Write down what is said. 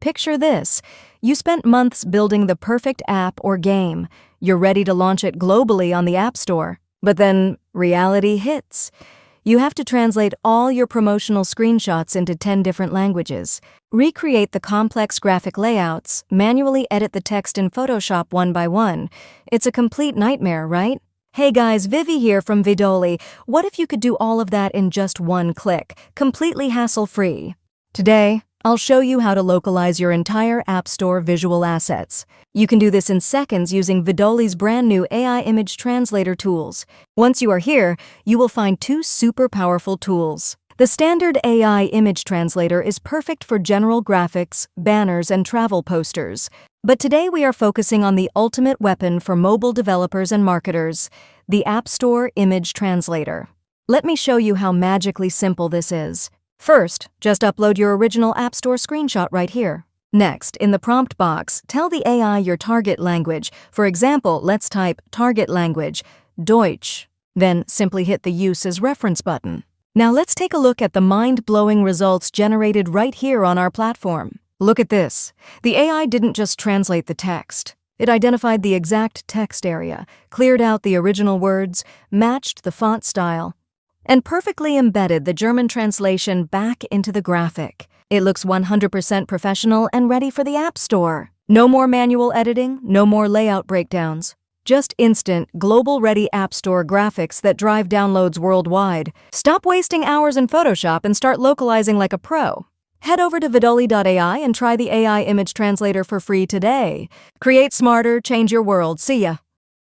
Picture this. You spent months building the perfect app or game. You're ready to launch it globally on the App Store. But then reality hits. You have to translate all your promotional screenshots into 10 different languages, recreate the complex graphic layouts, manually edit the text in Photoshop one by one. It's a complete nightmare, right? Hey guys, Vivi here from Vidoly. What if you could do all of that in just one click, completely hassle-free? Today, I'll show you how to localize your entire App Store visual assets. You can do this in seconds using Vidoly's brand new AI Image Translator tools. Once you are here, you will find two super powerful tools. The standard AI Image Translator is perfect for general graphics, banners, and travel posters. But today we are focusing on the ultimate weapon for mobile developers and marketers, the App Store Image Translator. Let me show you how magically simple this is. First, just upload your original App Store screenshot right here. Next, in the prompt box, tell the AI your target language. For example, let's type target language, Deutsch. Then simply hit the Use as Reference button. Now let's take a look at the mind-blowing results generated right here on our platform. Look at this. The AI didn't just translate the text. It identified the exact text area, cleared out the original words, matched the font style, and perfectly embedded the German translation back into the graphic. It looks 100% professional and ready for the App Store. No more manual editing, no more layout breakdowns. Just instant, global-ready App Store graphics that drive downloads worldwide. Stop wasting hours in Photoshop and start localizing like a pro. Head over to Vidoly.ai and try the AI Image Translator for free today. Create smarter, change your world. See ya!